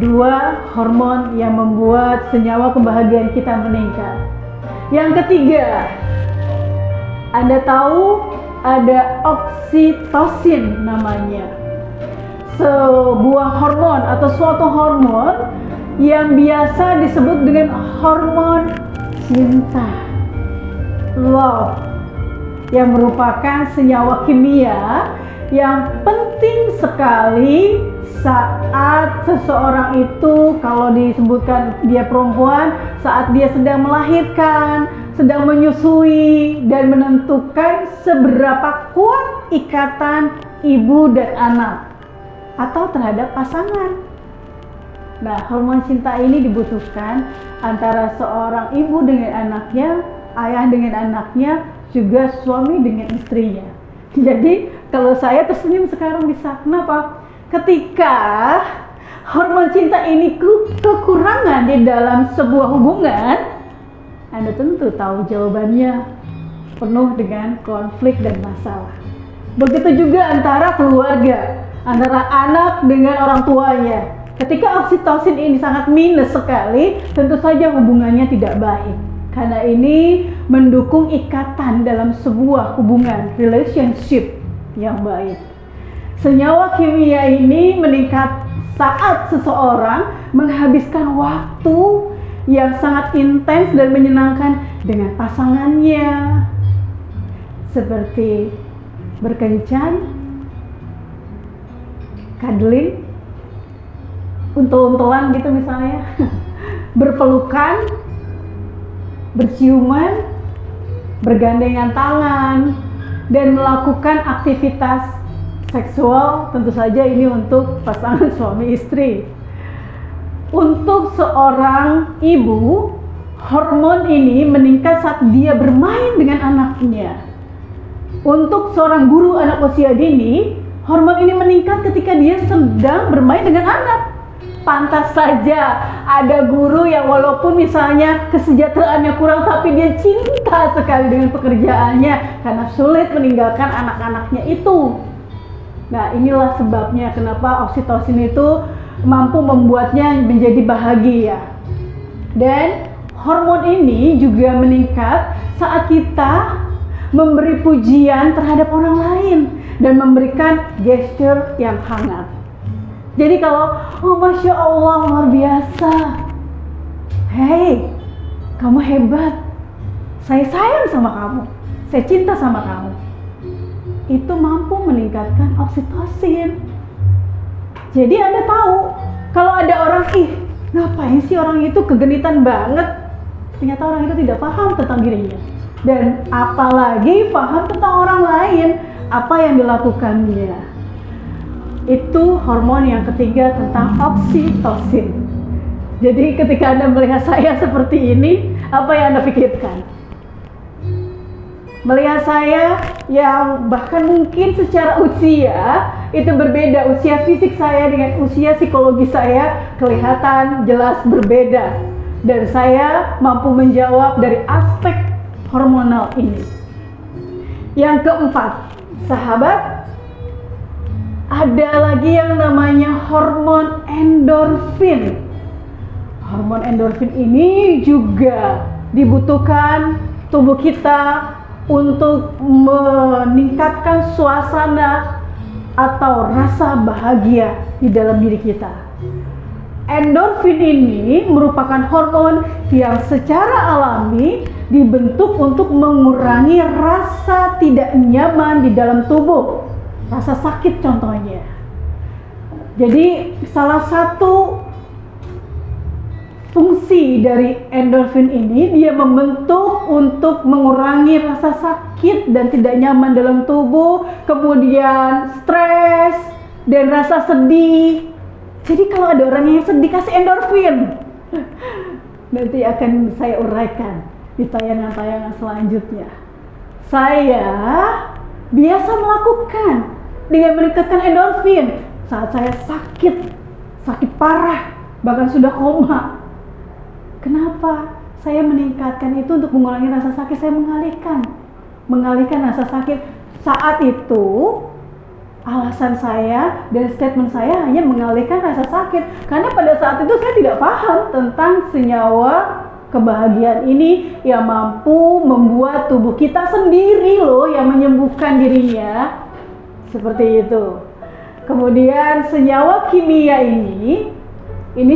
Dua hormon yang membuat senyawa kebahagiaan kita meningkat. Yang ketiga, Anda tahu ada oksitosin namanya. Sebuah hormon atau suatu hormon yang biasa disebut dengan hormon cinta, love, yang merupakan senyawa kimia yang penting sekali saat seseorang itu, kalau disebutkan dia perempuan, saat dia sedang melahirkan, sedang menyusui dan menentukan seberapa kuat ikatan ibu dan anak atau terhadap pasangan. Nah, hormon cinta ini dibutuhkan antara seorang ibu dengan anaknya, ayah dengan anaknya, juga suami dengan istrinya. Jadi kalau saya tersenyum sekarang bisa, kenapa? Ketika hormon cinta ini kekurangan di dalam sebuah hubungan, Anda tentu tahu jawabannya, penuh dengan konflik dan masalah. Begitu juga antara keluarga, antara anak dengan orang tuanya. Ketika oksitosin ini sangat minus sekali, tentu saja hubungannya tidak baik. Karena ini mendukung ikatan dalam sebuah hubungan, relationship yang baik. Senyawa kimia ini meningkat saat seseorang menghabiskan waktu yang sangat intens dan menyenangkan dengan pasangannya, seperti berkencan, cuddling, untel-untelan gitu misalnya, berpelukan, berciuman, bergandengan tangan, dan melakukan aktivitas seksual. Tentu saja ini untuk pasangan suami istri. Untuk seorang ibu, hormon ini meningkat saat dia bermain dengan anaknya. Untuk seorang guru anak usia dini, hormon ini meningkat ketika dia sedang bermain dengan anak. Pantas saja ada guru yang walaupun misalnya kesejahteraannya kurang, tapi dia cinta sekali dengan pekerjaannya karena sulit meninggalkan anak-anaknya itu. Nah, inilah sebabnya kenapa oksitosin itu mampu membuatnya menjadi bahagia. Dan hormon ini juga meningkat saat kita memberi pujian terhadap orang lain dan memberikan gesture yang hangat. Jadi kalau, oh Masya Allah, luar biasa, hei, kamu hebat, saya sayang sama kamu, saya cinta sama kamu, itu mampu meningkatkan oksitosin. Jadi Anda tahu, kalau ada orang, ngapain sih orang itu kegenitan banget, ternyata orang itu tidak paham tentang dirinya, dan apalagi paham tentang orang lain, apa yang dilakukannya. Itu hormon yang ketiga tentang oksitosin. Jadi ketika Anda melihat saya seperti ini, apa yang Anda pikirkan? Melihat saya yang bahkan mungkin secara usia itu berbeda, usia fisik saya dengan usia psikologi saya kelihatan jelas berbeda. Dan saya mampu menjawab dari aspek hormonal ini. Yang keempat, sahabat, ada lagi yang namanya hormon endorfin. Hormon endorfin ini juga dibutuhkan tubuh kita untuk meningkatkan suasana atau rasa bahagia di dalam diri kita. Endorfin ini merupakan hormon yang secara alami dibentuk untuk mengurangi rasa tidak nyaman di dalam tubuh. Rasa sakit contohnya. Jadi salah satu fungsi dari endorfin ini, dia membentuk untuk mengurangi rasa sakit dan tidak nyaman dalam tubuh, kemudian stres dan rasa sedih. Jadi kalau ada orang yang sedih, kasih endorfin. Nanti akan saya uraikan di tayangan-tayangan selanjutnya. Saya biasa melakukan dengan meningkatkan endorfin saat saya sakit parah, bahkan sudah koma. Kenapa saya meningkatkan itu untuk mengurangi rasa sakit? Saya mengalihkan rasa sakit. Saat itu alasan saya dan statement saya hanya mengalihkan rasa sakit, karena pada saat itu saya tidak paham tentang senyawa kebahagiaan ini yang mampu membuat tubuh kita sendiri loh yang menyembuhkan dirinya. Seperti itu. Kemudian senyawa kimia ini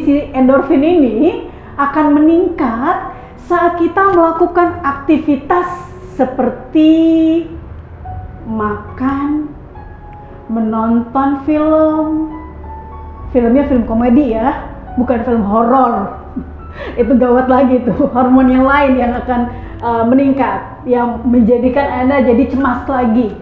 si endorfin ini akan meningkat saat kita melakukan aktivitas seperti makan, menonton filmnya film komedi ya, bukan film horor. Itu gawat lagi tuh, hormon yang lain yang akan meningkat, yang menjadikan Anda jadi cemas lagi.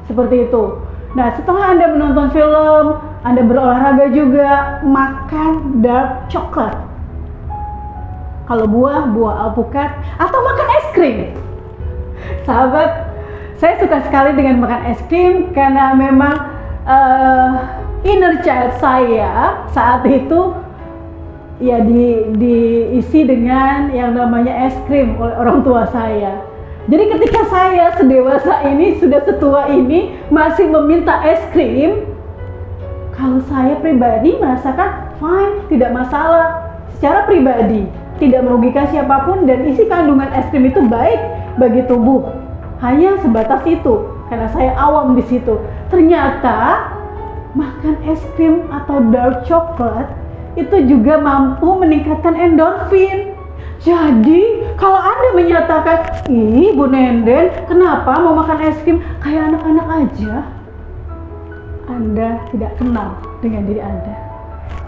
Seperti itu. Nah, setelah Anda menonton film, Anda berolahraga juga, makan dark chocolate. Kalau buah alpukat, atau makan es krim. Sahabat, saya suka sekali dengan makan es krim karena memang inner child saya saat itu ya diisi dengan yang namanya es krim oleh orang tua saya. Jadi ketika saya sedewasa ini, sudah setua ini, masih meminta es krim, kalau saya pribadi merasakan fine, tidak masalah. Secara pribadi, tidak merugikan siapapun, dan isi kandungan es krim itu baik bagi tubuh. Hanya sebatas itu, karena saya awam di situ. Ternyata makan es krim atau dark chocolate itu juga mampu meningkatkan endorfin. Jadi kalau Anda menyatakan, ih Bu Nenden, kenapa mau makan es krim kayak anak-anak aja? Anda tidak kenal dengan diri Anda.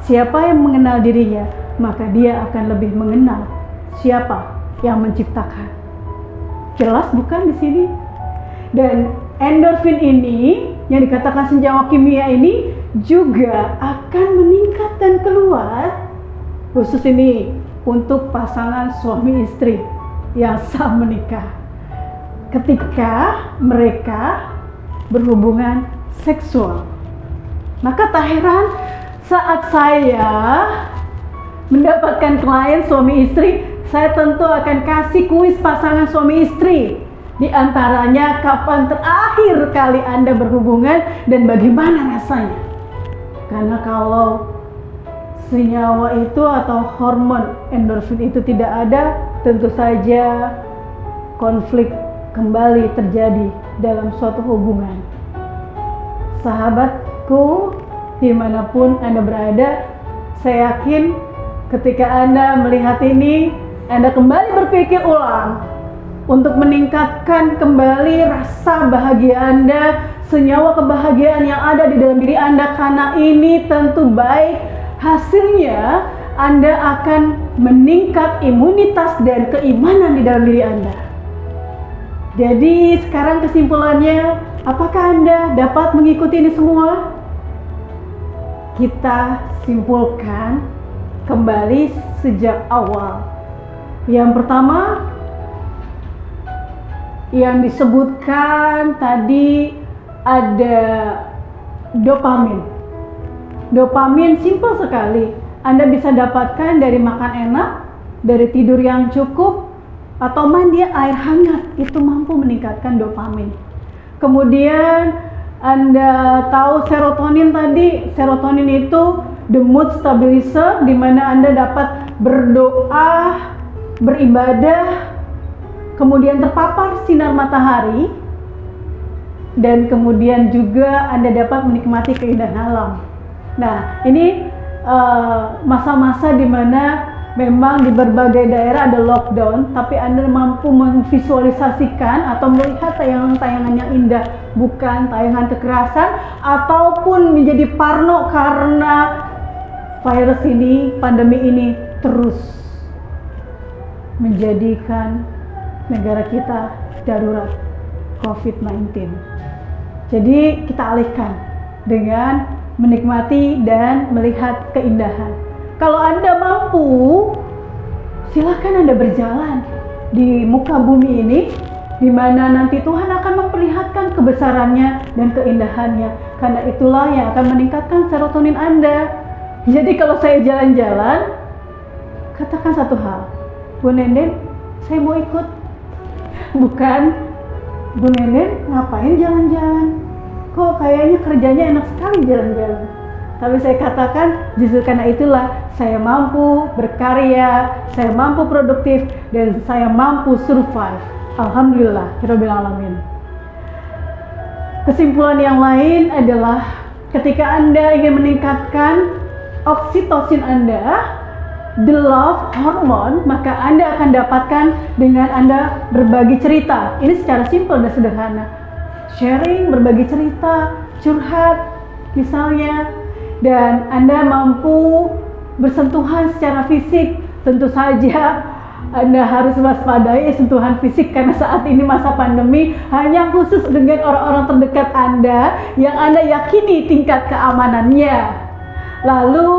Siapa yang mengenal dirinya, maka dia akan lebih mengenal siapa yang menciptakan. Jelas bukan di sini? Dan endorfin ini, yang dikatakan senyawa kimia ini, juga akan meningkat dan keluar, khusus ini untuk pasangan suami istri yang sah menikah. Ketika mereka berhubungan seksual, maka tak heran saat saya mendapatkan klien suami istri, saya tentu akan kasih kuis pasangan suami istri. Di antaranya, kapan terakhir kali Anda berhubungan dan bagaimana rasanya? Karena kalau senyawa itu atau hormon endorfin itu tidak ada, tentu saja konflik kembali terjadi dalam suatu hubungan. Sahabatku, dimanapun Anda berada, saya yakin ketika Anda melihat ini, Anda kembali berpikir ulang untuk meningkatkan kembali rasa bahagia Anda, senyawa kebahagiaan yang ada di dalam diri Anda, karena ini tentu baik. Hasilnya Anda akan meningkat imunitas dan keimanan di dalam diri Anda. Jadi sekarang kesimpulannya, apakah Anda dapat mengikuti ini semua? Kita simpulkan kembali sejak awal. Yang pertama, yang disebutkan tadi ada dopamin. Dopamin simpel sekali. Anda bisa dapatkan dari makan enak, dari tidur yang cukup, atau mandi air hangat. Itu mampu meningkatkan dopamin. Kemudian Anda tahu serotonin tadi. Serotonin itu the mood stabilizer, di mana Anda dapat berdoa, beribadah, kemudian terpapar sinar matahari, dan kemudian juga Anda dapat menikmati keindahan alam. Nah, ini masa-masa di mana memang di berbagai daerah ada lockdown, tapi Anda mampu memvisualisasikan atau melihat tayangan-tayangan yang indah, bukan tayangan kekerasan ataupun menjadi parno karena virus ini, pandemi ini terus menjadikan negara kita darurat COVID-19. Jadi kita alihkan dengan menikmati dan melihat keindahan. Kalau Anda mampu, silakan Anda berjalan di muka bumi ini, di mana nanti Tuhan akan memperlihatkan kebesarannya dan keindahannya. Karena itulah yang akan meningkatkan serotonin Anda. Jadi kalau saya jalan-jalan, katakan satu hal, Bu Nenden, saya mau ikut. Bukan, Bu Nenden ngapain jalan-jalan? Kok kayaknya kerjanya enak sekali jalan-jalan. Tapi saya katakan justru karena itulah saya mampu berkarya, saya mampu produktif, dan saya mampu survive. Alhamdulillah, Rabbil Alamin. Kesimpulan yang lain adalah ketika Anda ingin meningkatkan oksitosin Anda, the love hormone, maka Anda akan dapatkan dengan Anda berbagi cerita. Ini secara simpel dan sederhana. Sharing, berbagi cerita, curhat misalnya, dan Anda mampu bersentuhan secara fisik. Tentu saja Anda harus waspadai sentuhan fisik karena saat ini masa pandemi hanya khusus dengan orang-orang terdekat Anda yang Anda yakini tingkat keamanannya. Lalu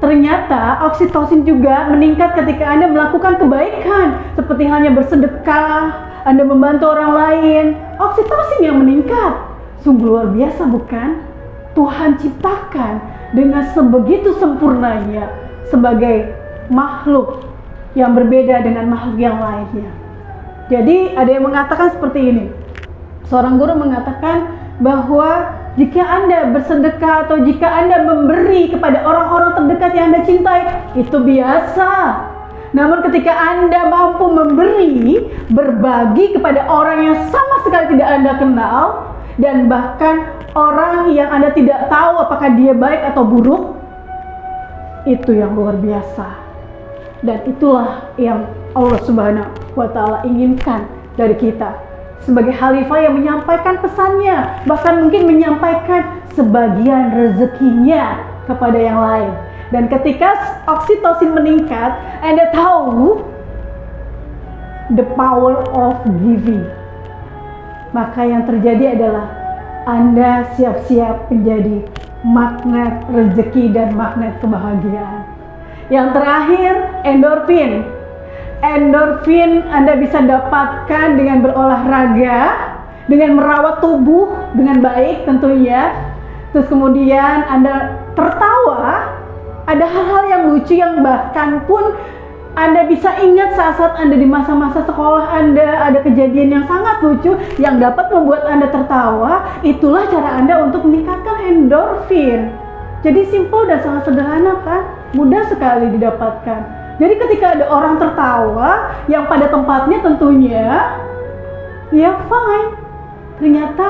ternyata oksitosin juga meningkat ketika Anda melakukan kebaikan, seperti halnya bersedekah, Anda membantu orang lain. Oksitosin yang meningkat. Sungguh luar biasa, bukan? Tuhan ciptakan dengan sebegitu sempurnanya sebagai makhluk yang berbeda dengan makhluk yang lainnya. Jadi ada yang mengatakan seperti ini. Seorang guru mengatakan bahwa jika Anda bersedekah atau jika Anda memberi kepada orang-orang terdekat yang Anda cintai, itu biasa. Namun ketika Anda mampu memberi, berbagi kepada orang yang sama sekali tidak Anda kenal, dan bahkan orang yang Anda tidak tahu apakah dia baik atau buruk, itu yang luar biasa. Dan itulah yang Allah Subhanahu wa Ta'ala inginkan dari kita sebagai khalifah yang menyampaikan pesannya, bahkan mungkin menyampaikan sebagian rezekinya kepada yang lain. Dan ketika oksitosin meningkat, Anda tahu the power of giving. Maka yang terjadi adalah Anda siap-siap menjadi magnet rezeki dan magnet kebahagiaan. Yang terakhir, endorfin. Endorfin Anda bisa dapatkan dengan berolahraga, dengan merawat tubuh dengan baik tentunya. Terus kemudian Anda tertawa, ada hal-hal yang lucu yang bahkan pun Anda bisa ingat saat-saat Anda di masa-masa sekolah Anda ada kejadian yang sangat lucu yang dapat membuat Anda tertawa. Itulah cara Anda untuk meningkatkan endorfin. Jadi simpel dan sangat sederhana kan? Mudah sekali didapatkan. Jadi ketika ada orang tertawa yang pada tempatnya tentunya ya fine. Ternyata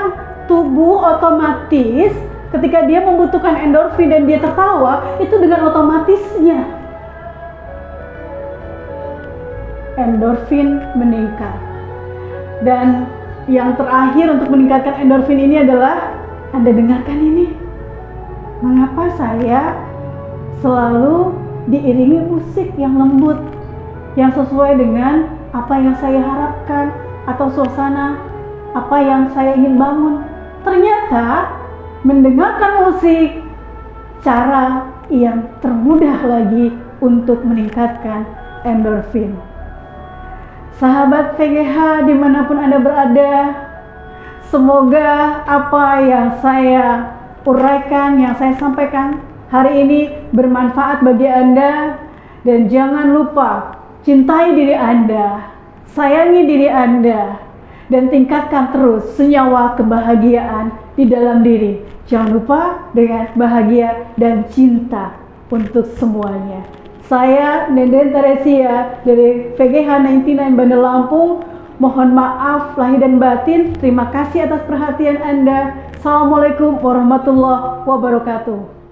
tubuh otomatis ketika dia membutuhkan endorfin dan dia tertawa, itu dengan otomatisnya endorfin meningkat. Dan yang terakhir untuk meningkatkan endorfin ini adalah, Anda dengarkan ini, mengapa saya selalu diiringi musik yang lembut, yang sesuai dengan apa yang saya harapkan atau suasana apa yang saya ingin bangun. Ternyata mendengarkan musik cara yang termudah lagi untuk meningkatkan endorfin. Sahabat VGH dimanapun Anda berada, semoga apa yang saya uraikan, yang saya sampaikan hari ini bermanfaat bagi Anda. Dan jangan lupa cintai diri Anda, sayangi diri Anda, dan tingkatkan terus senyawa kebahagiaan di dalam diri. Jangan lupa dengan bahagia dan cinta untuk semuanya. Saya Nenden Teresia dari VGH 99 Bandar Lampung. Mohon maaf lahir dan batin. Terima kasih atas perhatian Anda. Assalamualaikum warahmatullahi wabarakatuh.